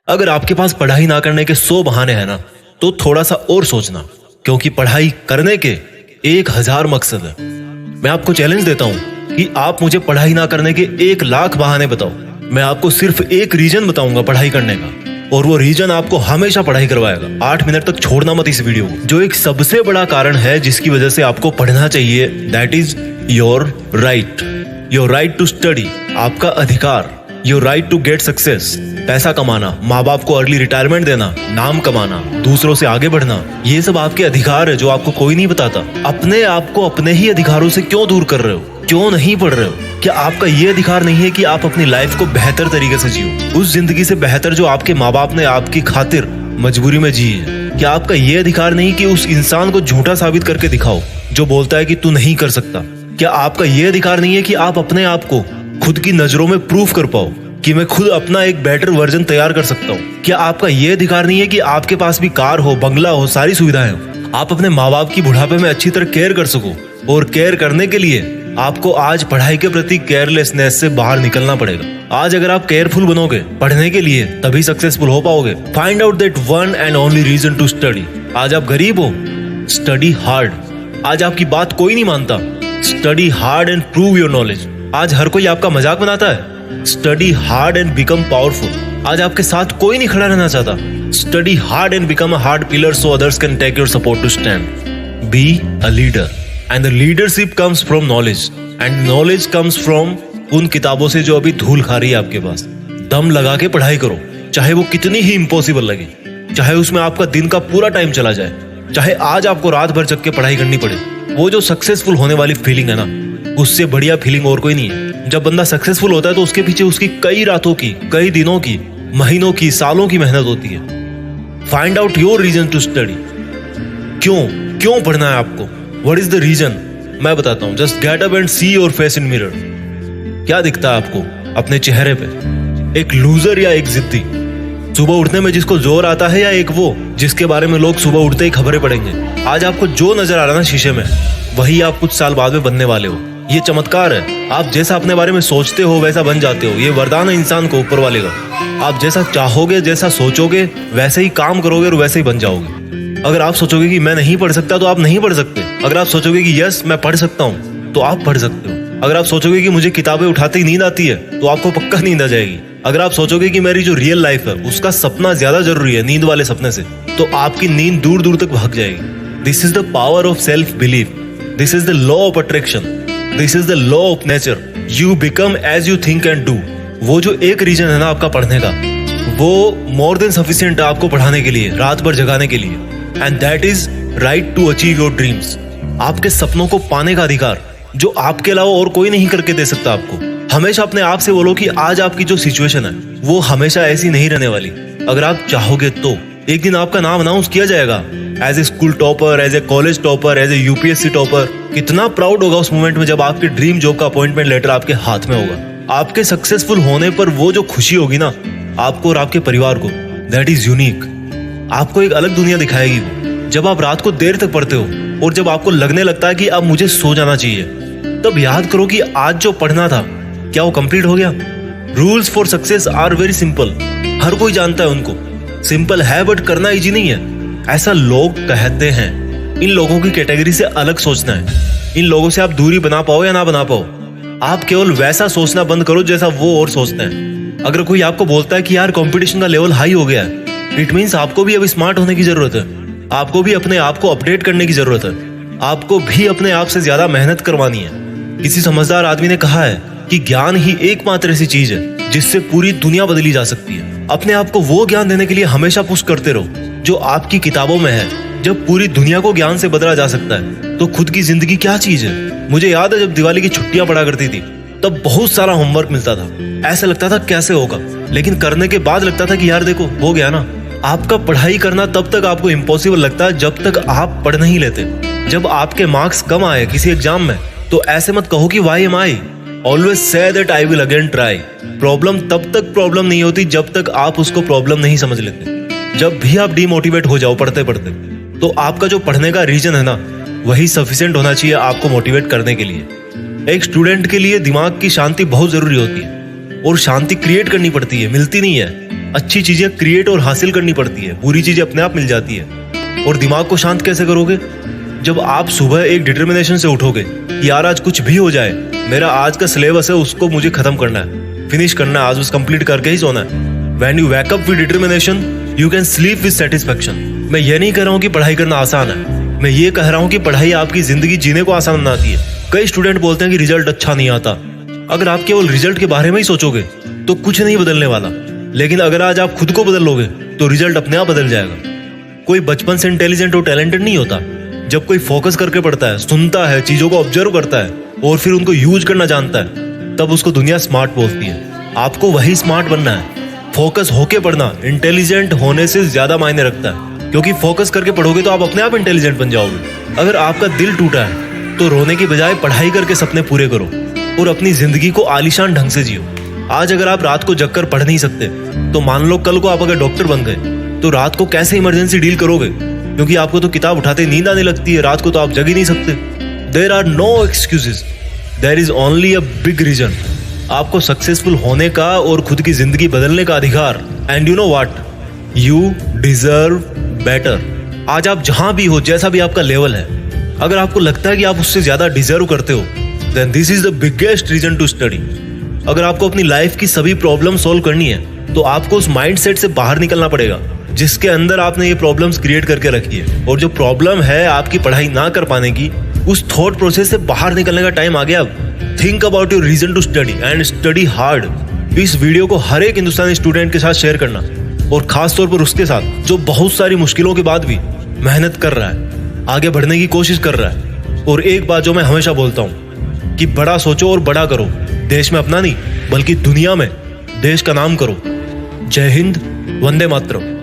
अगर आपके पास पढ़ाई ना करने के 100 बहाने हैं ना, तो थोड़ा सा और सोचना, क्योंकि पढ़ाई करने के 1000 मकसद है। मैं आपको चैलेंज देता हूं कि आप मुझे पढ़ाई ना करने के 1,00,000 बहाने बताओ। मैं आपको सिर्फ एक रीजन बताऊंगा पढ़ाई करने का, और वो रीजन आपको हमेशा पढ़ाई करवाएगा। 8 मिनट तक छोड़ना मत इस वीडियो को। जो एक सबसे बड़ा कारण है जिसकी वजह से आपको पढ़ना चाहिए, that is your right to study. आपका अधिकार, your right to get success. पैसा कमाना, माँ बाप को अर्ली रिटायरमेंट देना, नाम कमाना, दूसरों से आगे बढ़ना, ये सब आपके अधिकार है जो आपको कोई नहीं बताता। अपने आप को अपने ही अधिकारों से क्यों दूर कर रहे हो? क्यों नहीं पढ़ रहे हो? क्या आपका ये अधिकार नहीं है कि आप अपनी लाइफ को बेहतर तरीके से जियो, उस जिंदगी से बेहतर जो आपके माँ बाप ने आपकी खातिर मजबूरी में जी है? क्या आपका ये अधिकार नहीं कि उस इंसान को झूठा साबित करके दिखाओ जो बोलता है कि तू नहीं कर सकता? क्या आपका ये अधिकार नहीं है कि आप अपने आप को खुद की नजरों में प्रूफ कर पाओ कि मैं खुद अपना एक बेटर वर्जन तैयार कर सकता हूँ? क्या आपका ये अधिकार नहीं है कि आपके पास भी कार हो, बंगला हो, सारी सुविधाएं हो, आप अपने माँ बाप की बुढ़ापे में अच्छी तरह केयर कर सको? और केयर करने के लिए आपको आज पढ़ाई के प्रति केयरलेसनेस से बाहर निकलना पड़ेगा। आज अगर आप केयरफुल बनोगे पढ़ने के लिए, तभी सक्सेसफुल हो पाओगे। Find out that one and only reason to study. आज आप गरीब हो, स्टडी हार्ड। आज आपकी बात कोई नहीं मानता, study hard and prove your knowledge. आज हर कोई आपका मजाक बनाता है, study hard and become powerful. आज आपके साथ कोई नहीं खड़ा रहना चाहता, study hard and become a hard pillar so others can take your support to stand. Be a leader and the leadership comes from knowledge and knowledge comes from उन किताबों से जो अभी धूल खा रही है आपके पास। दम लगा के पढ़ाई करो, चाहे वो कितनी ही इम्पॉसिबल लगे, चाहे उसमें आपका दिन का पूरा टाइम चला जाए, चाहे आज आपको रात भर जग के पढ़ाई करनी पड़े। वो जो सक्सेसफुल होने वाली फीलिंग है ना, उससे बढ़िया फीलिंग और कोई नहीं है। जब बंदा सक्सेसफुल होता है तो उसके पीछे उसकी कई रातों की, कई दिनों की, महीनों की, सालों की मेहनत होती है। Find out your reason to study. क्यों पढ़ना है आपको? What is the reason? मैं बताता हूं। Just get up and see your face in mirror. क्या दिखता है आपको अपने चेहरे पे? एक लूजर या एक जिद्दी? सुबह उठने में जिसको जोर आता है, या एक वो जिसके बारे में लोग सुबह उठते ही खबरें पढ़ेंगे? आज आपको जो नजर आ रहा है ना शीशे में, वही आप कुछ साल बाद में बनने वाले हो। ये चमत्कार है। आप जैसा अपने बारे में सोचते हो वैसा बन जाते हो। ये वरदान है इंसान को ऊपर वाले का। आप जैसा चाहोगे, जैसा सोचोगे, वैसे ही काम करोगे और वैसे ही बन जाओगे। अगर आप सोचोगे कि मैं नहीं पढ़ सकता, तो आप नहीं पढ़ सकते। अगर आप सोचोगे कि यस मैं पढ़ सकता हूँ, तो आप पढ़ सकते हो। अगर आप सोचोगे कि मुझे किताबें उठाते ही नींद आती है, तो आपको पक्का नींद आ जाएगी। अगर आप सोचोगे कि मेरी जो रियल लाइफ है उसका सपना ज्यादा जरूरी है नींद वाले सपने से, तो आपकी नींद दूर दूर तक भाग जाएगी। This is the power of self belief. This is the law of attraction. This is the law of nature. You become as you think and do. वो जो एक रीजन है ना आपका पढ़ने का, वो मोर देन सफिशिएंट है आपको पढ़ाने के लिए, रात भर जगाने के लिए। And that is right to achieve your dreams. आपके सपनों को पाने का अधिकार जो आपके अलावा और कोई नहीं करके दे सकता आपको। हमेशा अपने आप से बोलो कि आज आपकी जो सिचुएशन है वो हमेशा ऐसी नहीं रहने वाली। अगर आप चाहोगे तो एक दिन आपका नाम अनाउंस किया जाएगा as a school topper, as a college topper, as a UPSC topper. कितना प्राउड होगा उस मोमेंट में जब आपके ड्रीम जॉब का अपॉइंटमेंट लेटर आपके हाथ में होगा। आपके सक्सेसफुल होने पर वो जो खुशी होगी ना आपको और आपके परिवार को, दैट इज यूनिक। आपको एक अलग दुनिया दिखाएगी वो। जब आप रात को देर तक पढ़ते हो और जब आपको लगने लगता है कि अब मुझे सो जाना चाहिए, तब याद करो कि आज जो पढ़ना था क्या वो कंप्लीट हो गया? Rules for success are very simple. हर कोई जानता है उनको। सिंपल है बट करना इजी नहीं है, ऐसा लोग कहते हैं। इन लोगों की कैटेगरी से अलग सोचना है। इन लोगों से आप दूरी बना पाओ या ना बना पाओ, आप केवल वैसा सोचना बंद करो जैसा वो और सोचते हैं। अगर कोई आपको बोलता है कि यार कंपटीशन का लेवल हाई हो गया है, इट मीन्स आपको भी अब स्मार्ट होने की जरूरत है। आपको भी अपने आप को अपडेट करने की जरूरत है। आपको भी अपने आप से ज्यादा मेहनत करवानी है। किसी समझदार आदमी ने कहा है कि ज्ञान ही एकमात्र ऐसी चीज है जिससे पूरी दुनिया बदली जा सकती है। अपने आप को वो ज्ञान देने के लिए हमेशा पुश करते रहो जो आपकी किताबों में है। जब पूरी दुनिया को ज्ञान से बदला जा सकता है तो खुद की जिंदगी क्या चीज है? मुझे याद है जब दिवाली की छुट्टियां पड़ा करती थी, तब बहुत सारा होमवर्क मिलता था। ऐसा लगता था कैसे होगा, लेकिन करने के बाद लगता था कि यार देखो हो गया ना। आपका पढ़ाई करना तब तक आपको इम्पॉसिबल लगता है जब तक आप पढ़ नहीं लेते। जब आपके मार्क्स कम आए किसी एग्जाम में, तो ऐसे मत कहो कि why am I. Always say that I will again try. Problem तब तक प्रॉब्लम नहीं होती जब तक आप उसको प्रॉब्लम नहीं समझ लेते। जब भी आप डिमोटिवेट हो जाओ पढ़ते पढ़ते, तो आपका जो पढ़ने का रीजन है ना, वही सफिशिएंट होना चाहिए आपको मोटिवेट करने के लिए। एक स्टूडेंट के लिए दिमाग की शांति बहुत जरूरी होती है, और शांति क्रिएट करनी पड़ती है, मिलती नहीं है। अच्छी चीजें क्रिएट और हासिल करनी पड़ती है, बुरी चीजें अपने आप मिल जाती है। और दिमाग को शांत कैसे करोगे? जब आप सुबह एक डिटर्मिनेशन से उठोगे कि यार आज कुछ भी हो जाए, मेरा आज का सिलेबस है उसको मुझे खत्म करना है, फिनिश करना है, आज उस कंप्लीट करके ही सोना है। When you wake up with determination, you can sleep with satisfaction। मैं ये नहीं कह रहा हूँ कि पढ़ाई करना आसान है, मैं ये कह रहा हूँ कि पढ़ाई आपकी जिंदगी जीने को आसान बनाती है। कई स्टूडेंट बोलते हैं कि रिजल्ट अच्छा नहीं आता। अगर आप केवल रिजल्ट के बारे में ही सोचोगे तो कुछ नहीं बदलने वाला, लेकिन अगर आज आप खुद को बदल लोगे तो रिजल्ट अपने आप बदल जाएगा। कोई बचपन से इंटेलिजेंट और टैलेंटेड नहीं होता। जब कोई फोकस करके पढ़ता है, सुनता है, चीजों को ऑब्जर्व करता है और फिर उनको यूज करना जानता है, तब उसको दुनिया स्मार्ट बोलती है। आपको वही स्मार्ट बनना है। फोकस होके पढ़ना इंटेलिजेंट होने से ज्यादा मायने रखता है, क्योंकि फोकस करके पढ़ोगे तो आप अपने आप इंटेलिजेंट बन जाओगे। अगर आपका दिल टूटा है तो रोने की बजाय पढ़ाई करके सपने पूरे करो और अपनी जिंदगी को आलीशान ढंग से जियो। आज अगर आप रात को जगकर पढ़ नहीं सकते तो मान लो कल को आप अगर डॉक्टर बन गए तो रात को कैसे इमरजेंसी डील करोगे? क्योंकि आपको तो किताब उठाते नींद आने लगती है, रात को तो आप जग ही नहीं सकते। There are no excuses, there is only a big reason. आपको सक्सेसफुल होने का और खुद की जिंदगी बदलने का अधिकार। And you know what, you deserve better. आज आप जहां भी हो, जैसा भी आपका लेवल है, अगर आपको लगता है कि आप उससे ज्यादा डिजर्व करते हो, then this is the biggest reason to study. अगर आपको अपनी लाइफ की सभी प्रॉब्लम सॉल्व करनी है तो आपको उस माइंडसेट से बाहर निकलना पड़ेगा जिसके अंदर आपने ये प्रॉब्लम्स क्रिएट करके रखी है। और जो प्रॉब्लम है आपकी पढ़ाई ना कर पाने की, उस थॉट प्रोसेस से बाहर निकलने का टाइम आ गया अब। Think about your reason to study and study hard. इस वीडियो को हर एक हिंदुस्तानी स्टूडेंट के साथ शेयर करना, और खास तौर पर उसके साथ जो बहुत सारी मुश्किलों के बाद भी मेहनत कर रहा है, आगे बढ़ने की कोशिश कर रहा है। और एक बात जो मैं हमेशा बोलता हूँ कि बड़ा सोचो और बड़ा करो। देश में अपना नहीं बल्कि दुनिया में देश का नाम करो। जय हिंद, वंदे मातरम।